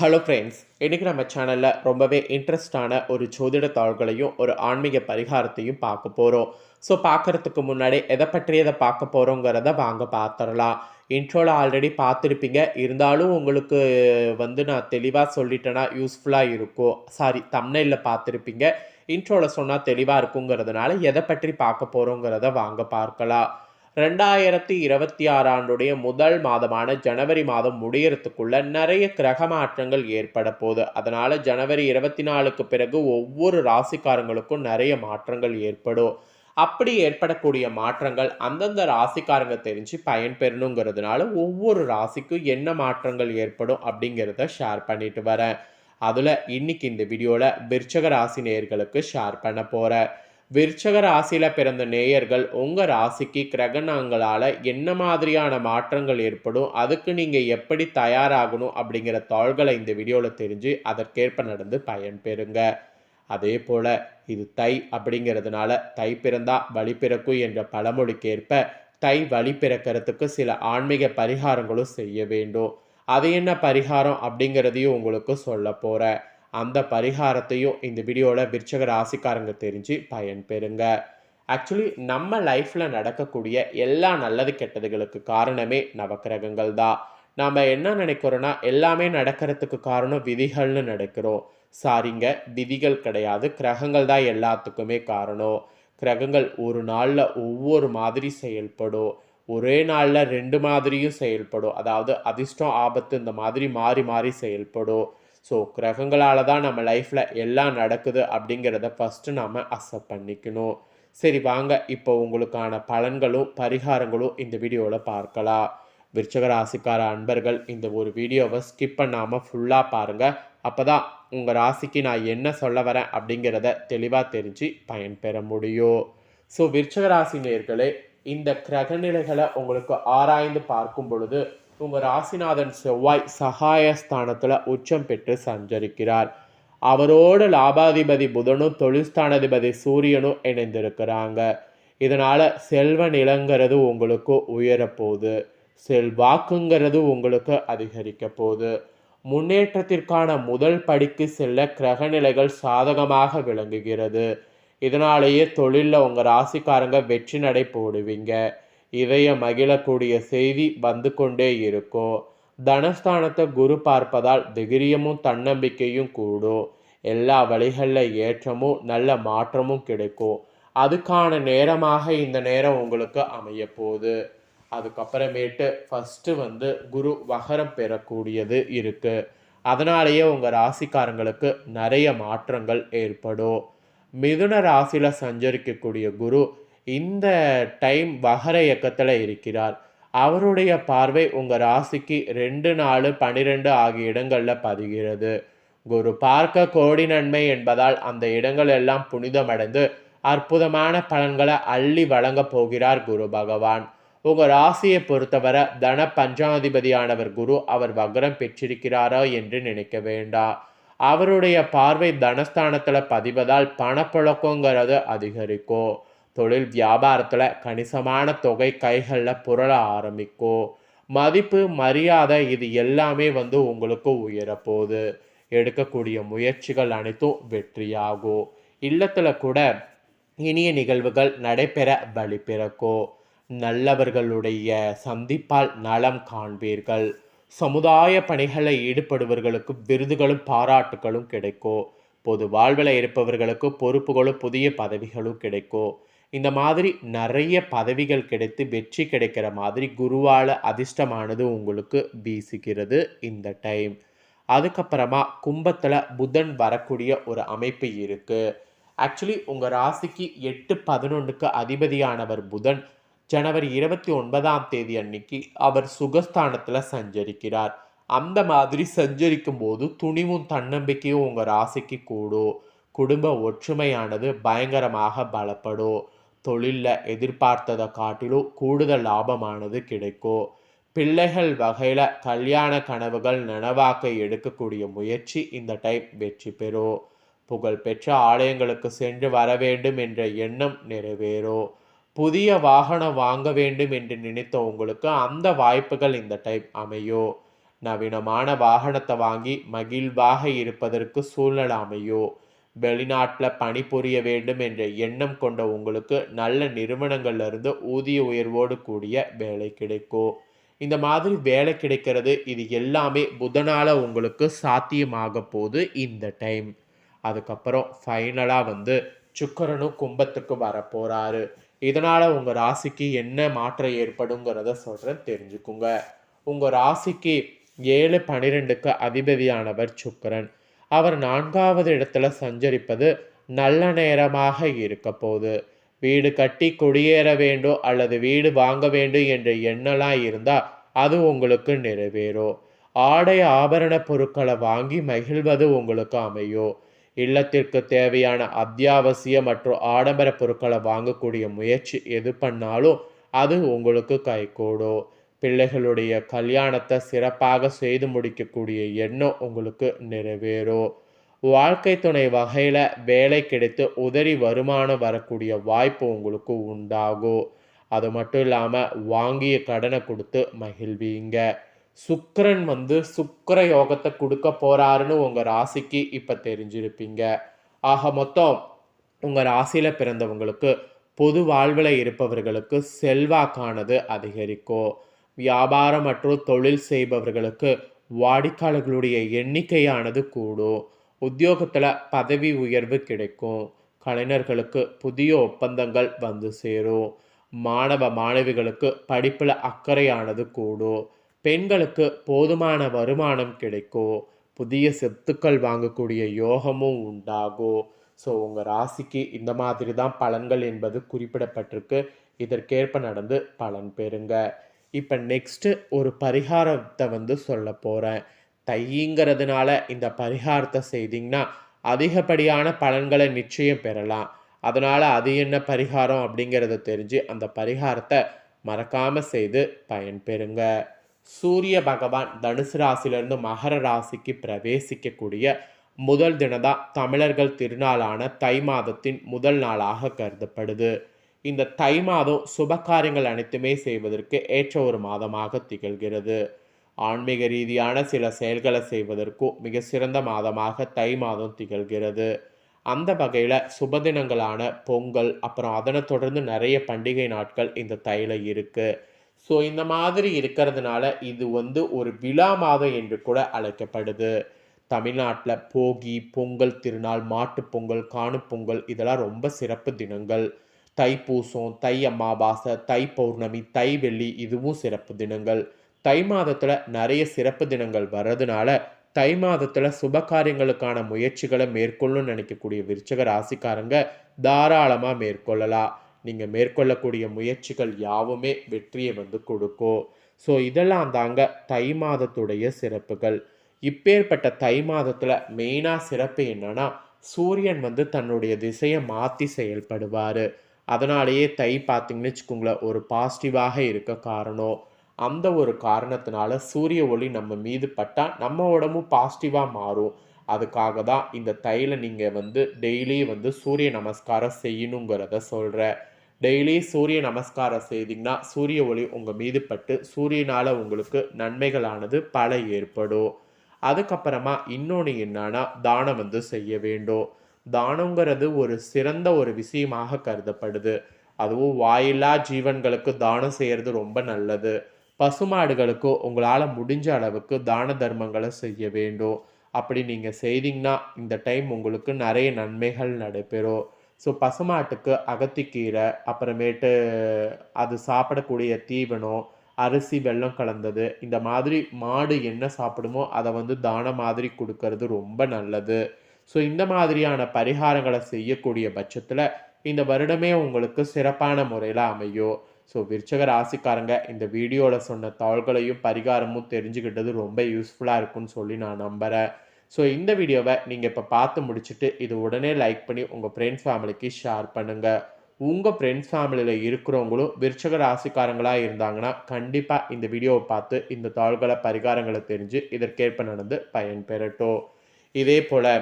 Hello friends, இன்றைக்கி நம்ம சேனலில் ரொம்பவே இன்ட்ரெஸ்டான ஒரு ஜோதிட தாள்களையும் ஒரு ஆன்மீக பரிகாரத்தையும் பார்க்க போகிறோம். ஸோ பார்க்குறதுக்கு முன்னாடி எதை பற்றி எதை பார்க்க போகிறோங்கிறத வாங்க பார்த்துடலாம். இன்ட்ரோவில் ஆல்ரெடி பார்த்துருப்பீங்க, இருந்தாலும் உங்களுக்கு நான் தெளிவாக சொல்லிட்டேன்னா யூஸ்ஃபுல்லாக இருக்கும். சாரி, தம்ப்நெயிலில் பார்த்துருப்பீங்க, இன்ட்ரோவில் சொன்னால் தெளிவாக இருக்குங்கிறதுனால எதை பற்றி பார்க்க போகிறோங்கிறத வாங்க பார்க்கலாம். 2026 ஆண்டுடைய முதல் மாதமான ஜனவரி மாதம் முடியறதுக்குள்ள நிறைய கிரக மாற்றங்கள் ஏற்பட போகுது. அதனால ஜனவரி 24க்கு பிறகு ஒவ்வொரு ராசிக்காரங்களுக்கும் நிறைய மாற்றங்கள் ஏற்படும். அப்படி ஏற்படக்கூடிய மாற்றங்கள் அந்தந்த ராசிக்காரங்க தெரிஞ்சு பயன்பெறணுங்கிறதுனால ஒவ்வொரு ராசிக்கும் என்ன மாற்றங்கள் ஏற்படும் அப்படிங்கிறத ஷேர் பண்ணிட்டு வரேன். அதில் இன்னைக்கு இந்த வீடியோவில் விருச்சக ராசி நேயர்களுக்கு ஷேர் பண்ண போகிறேன். விருச்சக ராசியில் பிறந்த நேயர்கள் உங்கள் ராசிக்கு கிரகணங்களால் என்ன மாதிரியான மாற்றங்கள் ஏற்படும், அதுக்கு நீங்கள் எப்படி தயாராகணும் அப்படிங்கிற தாள்களை இந்த வீடியோவில் தெரிஞ்சு அதற்கேற்ப நடந்து பயன்பெறுங்க. அதே போல் இது தை அப்படிங்கிறதுனால தை பிறந்தா வழி பிறக்கும் என்ற பழமொழிக்கேற்ப தை வழி பிறக்கிறதுக்கு சில ஆன்மீக பரிகாரங்களும் செய்ய வேண்டும். அது என்ன பரிகாரம் அப்படிங்கிறதையும் உங்களுக்கு சொல்ல போகிறேன். அந்த பரிகாரத்தையும் இந்த வீடியோவில் விருச்சக ராசிக்காரங்க தெரிஞ்சு பயன்பெறுங்க. ஆக்சுவலி நம்ம லைஃப்பில் நடக்கக்கூடிய எல்லா நல்லது கெட்டதுகளுக்கு காரணமே நவக்கிரகங்கள் தான். நாம் என்ன நினைக்கிறோன்னா எல்லாமே நடக்கிறதுக்கு காரணம் விதிகள்னு நினைக்கிறோம். சாரிங்க, விதிகள் கிடையாது, கிரகங்கள் தான் எல்லாத்துக்குமே காரணம். கிரகங்கள் ஒரு நாளில் ஒவ்வொரு மாதிரி செயல்படும், ஒரே நாளில் ரெண்டு மாதிரியும் செயல்படும். அதாவது அதிர்ஷ்டம் ஆபத்து இந்த மாதிரி மாறி மாறி செயல்படும். ஸோ கிரகங்களால் தான் நம்ம லைஃப்பில் எல்லாம் நடக்குது அப்படிங்கிறத ஃபஸ்ட்டு நாம் அக்செப்ட் பண்ணிக்கணும். சரி வாங்க, இப்போ உங்களுக்கான பலன்களும் பரிகாரங்களும் இந்த வீடியோவில் பார்க்கலாம். விருச்சக ராசிக்கார அன்பர்கள் இந்த ஒரு வீடியோவை ஸ்கிப் பண்ணாமல் ஃபுல்லாக பாருங்கள். அப்போ தான் உங்கள் ராசிக்கு நான் என்ன சொல்ல வரேன் அப்படிங்கிறத தெளிவாக தெரிஞ்சு பயன்பெற முடியும். ஸோ விருச்சக ராசி நேயர்களே, இந்த கிரகநிலைகளை உங்களுக்கு ஆராய்ந்து பார்க்கும் பொழுது உங்கள் ராசிநாதன் செவ்வாய் சகாயஸ்தானத்தில் உச்சம் பெற்று சஞ்சரிக்கிறார். அவரோட லாபாதிபதி புதனும் தொழில்ஸ்தானாதிபதி சூரியனும் இணைந்திருக்கிறாங்க. இதனால் செல்வ நிலங்கிறது உங்களுக்கு உயரப்போகுது, செல்வாக்குங்கிறது உங்களுக்கு அதிகரிக்க போகுது. முன்னேற்றத்திற்கான முதல் படிக்கு செல்ல கிரகநிலைகள் சாதகமாக விளங்குகிறது. இதனாலேயே தொழிலில் உங்கள் ராசிக்காரங்க வெற்றி நடை போடுவீங்க. இதைய மகிழக்கூடிய செய்தி வந்து கொண்டே இருக்கும். தனஸ்தானத்தை குரு பார்ப்பதால் தைரியமும் தன்னம்பிக்கையும் கூடும். எல்லா வழிகளில் ஏற்றமும் நல்ல மாற்றமும் கிடைக்கும். அதுக்கான நேரமாக இந்த நேரம் உங்களுக்கு அமைய போகுது. அதுக்கப்புறமேட்டு ஃபஸ்ட்டு குரு வகரம் பெறக்கூடியது இருக்குது. அதனாலேயே உங்கள் ராசிக்காரங்களுக்கு நிறைய மாற்றங்கள் ஏற்படும். மிதுன ராசியில் சஞ்சரிக்கக்கூடிய குரு இந்த டைம் வகர இயக்கத்தில் இருக்கிறார். அவருடைய பார்வை உங்கள் ராசிக்கு 2, 4, 12 ஆகிய இடங்களில் பதிகிறது. குரு பார்க்க கோடி நன்மை என்பதால் அந்த இடங்கள் எல்லாம் புனிதமடைந்து அற்புதமான பலன்களை அள்ளி வழங்க போகிறார் குரு பகவான். உங்கள் ராசியை பொறுத்தவரை தன பஞ்சாதிபதியானவர் குரு அவர் வக்ரம் பெற்றிருக்கிறாரா என்று நினைக்க வேண்டாம். அவருடைய பார்வை தனஸ்தானத்தில் பதிவதால் பணப்புழக்கங்கிறது அதிகரிக்கும். தொழில் வியாபாரத்தில் கணிசமான தொகை கைகளில் புரள ஆரம்பிக்கும். மதிப்பு மரியாதை இது எல்லாமே உங்களுக்கு உயரப்போகுது. எடுக்கக்கூடிய முயற்சிகள் அனைத்தும் வெற்றியாகும். இல்லத்தில் கூட இனிய நிகழ்வுகள் நடைபெற வழி பிறக்கும். நல்லவர்களுடைய சந்திப்பால் நலம் காண்பீர்கள். சமுதாய பணிகளில் ஈடுபடுபவர்களுக்கு விருதுகளும் பாராட்டுகளும் கிடைக்கும். பொது வாழ்வில் இருப்பவர்களுக்கு பொறுப்புகளும் புதிய பதவிகளும் கிடைக்கும். இந்த மாதிரி நிறைய பதவிகள் கிடைத்து வெற்றி கிடைக்கிற மாதிரி குருவால் அதிர்ஷ்டமானது உங்களுக்கு வீசுகிறது இந்த டைம். அதுக்கப்புறமா கும்பத்தில் புதன் வரக்கூடிய ஒரு அமைப்பு இருக்குது. ஆக்சுவலி உங்கள் ராசிக்கு 8-11க்கு அதிபதியானவர் புதன் ஜனவரி 29ஆம் தேதி அன்னைக்கு அவர் சுகஸ்தானத்தில் சஞ்சரிக்கிறார். அந்த மாதிரி சஞ்சரிக்கும் போது துணிவும் தன்னம்பிக்கையும் உங்கள் ராசிக்கு கூடும். குடும்ப ஒற்றுமையானது பயங்கரமாக பலப்படும். தொழிலில் எதிர்பார்த்ததை காட்டிலும் கூடுதல் லாபமானது கிடைக்கும். பிள்ளைகள் வகையில் கல்யாண கனவுகள் நனவாக்க எடுக்கக்கூடிய முயற்சி இந்த டைம் வெற்றி பெறும். புகழ்பெற்ற ஆலயங்களுக்கு சென்று வர வேண்டும் என்ற எண்ணம் நிறைவேறும். புதிய வாகனம் வாங்க வேண்டும் என்று நினைத்த உங்களுக்கு அந்த வாய்ப்புகள் இந்த டைம் அமையும். நவீனமான வாகனத்தை வாங்கி மகிழ்வாக இருப்பதற்கு சூழ்நிலை அமையும். வெளிநாட்டில் பணிபுரிய வேண்டும் என்ற எண்ணம் கொண்ட உங்களுக்கு நல்ல நிறுவனங்கள்ல இருந்து ஊதிய உயர்வோடு கூடிய வேலை கிடைக்கும். இந்த மாதிரி வேலை கிடைக்கிறது இது எல்லாமே புதனால உங்களுக்கு சாத்தியமாக போகுது இந்த டைம். அதுக்கப்புறம் ஃபைனலாக வந்து சுக்கிரனும் கும்பத்துக்கு வரப்போறாரு. இதனால உங்க ராசிக்கு என்ன மாற்றம் ஏற்படுங்கிறத சொல்றேன், தெரிஞ்சுக்குங்க. உங்க ராசிக்கு 7 12க்கு அதிபதியானவர் சுக்கிரன். அவர் 4வது இடத்துல சஞ்சரிப்பது நல்ல நேரமாக இருக்க போகுது. வீடு கட்டி குடியேற வேண்டும் அல்லது வீடு வாங்க வேண்டும் என்ற எண்ணலாம் இருந்தால் அது உங்களுக்கு நிறைவேறும். ஆடை ஆபரண பொருட்களை வாங்கி மகிழ்வது உங்களுக்கு அமையும். இல்லத்திற்கு தேவையான அத்தியாவசிய மற்றும் ஆடம்பர பொருட்களை வாங்கக்கூடிய முயற்சி எது பண்ணாலும் அது உங்களுக்கு கைகூடும். பிள்ளைகளுடைய கல்யாணத்தை சிறப்பாக செய்து முடிக்கக்கூடிய எண்ணம் உங்களுக்கு நிறைவேறும். வாழ்க்கை துணை வகையில் வேலை கிடைத்து உதறி வருமானம் வரக்கூடிய வாய்ப்பு உங்களுக்கு உண்டாகும். அது மட்டும் இல்லாமல் வாங்கிய கடனை கொடுத்து மகிழ்வீங்க. சுக்கிரன் வந்து சுக்கிர யோகத்தை கொடுக்க போறாருன்னு உங்கள் ராசிக்கு இப்போ தெரிஞ்சிருப்பீங்க. ஆக மொத்தம் உங்கள் ராசியில் பிறந்தவங்களுக்கு பொது வாழ்வில் இருப்பவர்களுக்கு செல்வாக்கானது அதிகரிக்கும். வியாபாரம் மற்றும் தொழில் செய்பவர்களுக்கு வாடிக்கையாளர்களுடைய எண்ணிக்கையானது கூடும். உத்தியோகத்தில் பதவி உயர்வு கிடைக்கும். கலைஞர்களுக்கு புதிய ஒப்பந்தங்கள் வந்து சேரும். மாணவ மாணவிகளுக்கு படிப்பில் அக்கறையானது கூடும். பெண்களுக்கு போதுமான வருமானம் கிடைக்கும். புதிய சொத்துக்கள் வாங்கக்கூடிய யோகமும் உண்டாகும். ஸோ உங்கள் ராசிக்கு இந்த மாதிரி தான் பலன்கள் என்பது குறிப்பிடப்பட்டிருக்கு. இதற்கேற்ப நடந்து பலன் பெறுங்க. இப்போ நெக்ஸ்ட்டு ஒரு பரிகாரத்தை வந்து சொல்ல போகிறேன். தைங்கிறதுனால இந்த பரிகாரத்தை செய்தீங்கன்னா அதிகப்படியான பலன்களை நிச்சயம் பெறலாம். அதனால் அது என்ன பரிகாரம் அப்படிங்கிறத தெரிஞ்சு அந்த பரிகாரத்தை மறக்காமல் செய்து பயன்பெறுங்க. சூரிய பகவான் தனுசு ராசியிலிருந்து மகர ராசிக்கு பிரவேசிக்கக்கூடிய முதல் தினம்தான் தமிழர்கள் திருநாளான தை மாதத்தின் முதல் நாளாக கருதப்படுது. இந்த தை மாதம் சுபகாரியங்கள் அனைத்துமே செய்வதற்கு ஏற்ற ஒரு மாதமாக திகழ்கிறது. ஆன்மீக ரீதியான சில செயல்களை செய்வதற்கும் மிக சிறந்த மாதமாக தை மாதம் திகழ்கிறது. அந்த வகையில் சுபதினங்களான பொங்கல், அப்புறம் அதனை தொடர்ந்து நிறைய பண்டிகை நாட்கள் இந்த தையில் இருக்குது. ஸோ இந்த மாதிரி இருக்கிறதுனால இது வந்து ஒரு விழா மாதம் என்று கூட அழைக்கப்படுது. தமிழ்நாட்டில் போகி, பொங்கல் திருநாள், மாட்டுப்பொங்கல், காணுப்பொங்கல் இதெல்லாம் ரொம்ப சிறப்பு தினங்கள். தைப்பூசம், தை அமாவாசை, தை பௌர்ணமி, தை வெள்ளி இதுவும் சிறப்பு தினங்கள். தை மாதத்தில் நிறைய சிறப்பு தினங்கள் வர்றதுனால தை மாதத்தில் சுபகாரியங்களுக்கான முயற்சிகளை மேற்கொள்ளணும்னு நினைக்கக்கூடிய விருச்சிக ராசிக்காரங்க தாராளமாக மேற்கொள்ளலாம். நீங்கள் மேற்கொள்ளக்கூடிய முயற்சிகள் யாவுமே வெற்றியை வந்து கொடுக்கும். ஸோ இதெல்லாம் தாங்க தை மாதத்துடைய சிறப்புகள். இப்பேற்பட்ட தை மாதத்தில் மெயினாக சிறப்பு என்னன்னா, சூரியன் வந்து தன்னுடைய திசையை மாற்றி செயல்படுவார். அதனாலேயே தை பார்த்திங்கன்னு வச்சுக்கோங்களேன் ஒரு பாசிட்டிவாக இருக்க காரணம். அந்த ஒரு காரணத்தினால சூரிய ஒளி நம்ம மீது பட்டால் நம்ம உடம்பும் பாசிட்டிவாக மாறும். அதுக்காக தான் இந்த தையில் நீங்கள் வந்து டெய்லி வந்து சூரிய நமஸ்காரம் செய்யணுங்கிறத சொல்கிறேன். டெய்லி சூரிய நமஸ்காரம் செய்திங்கன்னா சூரிய ஒளி உங்கள் மீது பட்டு சூரியனால் உங்களுக்கு நன்மைகளானது பல ஏற்படும். அதுக்கப்புறமா இன்னொன்று என்னன்னா, தானம் வந்து செய்ய வேண்டும். தானங்கிறது ஒரு சிறந்த ஒரு விஷயமாக கருதப்படுது. அதுவும் வாயில்லா ஜீவன்களுக்கு தானம் செய்கிறது ரொம்ப நல்லது. பசுமாடுகளுக்கு உங்களால் முடிஞ்ச அளவுக்கு தான தர்மங்களை செய்ய வேண்டும். அப்படி நீங்கள் செய்தீங்கன்னா இந்த டைம் உங்களுக்கு நிறைய நன்மைகள் நடைபெறும். ஸோ பசுமாட்டுக்கு அகத்திக்கீரை, அப்புறமேட்டு அது சாப்பிடக்கூடிய தீவனம், அரிசி வெல்லம் கலந்தது, இந்த மாதிரி மாடு என்ன சாப்பிடுமோ அதை வந்து தானம் மாதிரி கொடுக்கறது ரொம்ப நல்லது. ஸோ இந்த மாதிரியான பரிகாரங்களை செய்யக்கூடிய பட்சத்தில் இந்த வருடமே உங்களுக்கு சிறப்பான முறையில் அமையும். ஸோ விருச்சிக ராசிக்காரங்க இந்த வீடியோவில் சொன்ன தாள்களையும் பரிகாரமும் தெரிஞ்சுக்கிட்டது ரொம்ப யூஸ்ஃபுல்லாக இருக்குன்னு சொல்லி நான் நம்புகிறேன். ஸோ இந்த வீடியோவை நீங்கள் இப்போ பார்த்து முடிச்சுட்டு இது உடனே லைக் பண்ணி உங்கள் ஃப்ரெண்ட்ஸ் ஃபேமிலிக்கு ஷேர் பண்ணுங்கள். உங்கள் ஃப்ரெண்ட்ஸ் ஃபேமிலியில் இருக்கிறவங்களும் விருச்சிக ராசிக்காரங்களாக இருந்தாங்கன்னா கண்டிப்பாக இந்த வீடியோவை பார்த்து இந்த தாள்களை பரிகாரங்களை தெரிஞ்சு இதற்கேற்ப நடந்து பயன்பெறட்டும். இதே போல்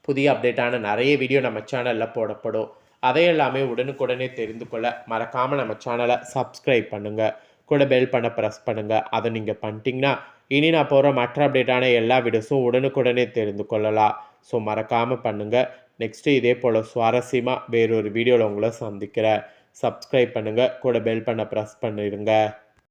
புதிய அப்டேட்டான நிறைய வீடியோ நம்ம சேனலில் போடப்படும். அதையெல்லாமே உடனுக்குடனே தெரிந்து கொள்ள மறக்காமல் நம்ம சேனலை சப்ஸ்கிரைப் பண்ணுங்கள். கூட பெல் பண்ண ப்ரெஸ் பண்ணுங்கள். அதை நீங்கள் பண்ணிட்டீங்கன்னா இனி நான் போகிற மற்ற அப்டேட்டான எல்லா வீடியோஸும் உடனுக்குடனே தெரிந்து கொள்ளலாம். ஸோ மறக்காமல் பண்ணுங்கள். நெக்ஸ்ட்டு இதே போல் சுவாரஸ்யமாக வேறொரு வீடியோவில் உங்களை சந்திக்கிறேன். சப்ஸ்கிரைப் பண்ணுங்கள், கூட பெல் பண்ண ப்ரெஸ் பண்ணிடுங்க.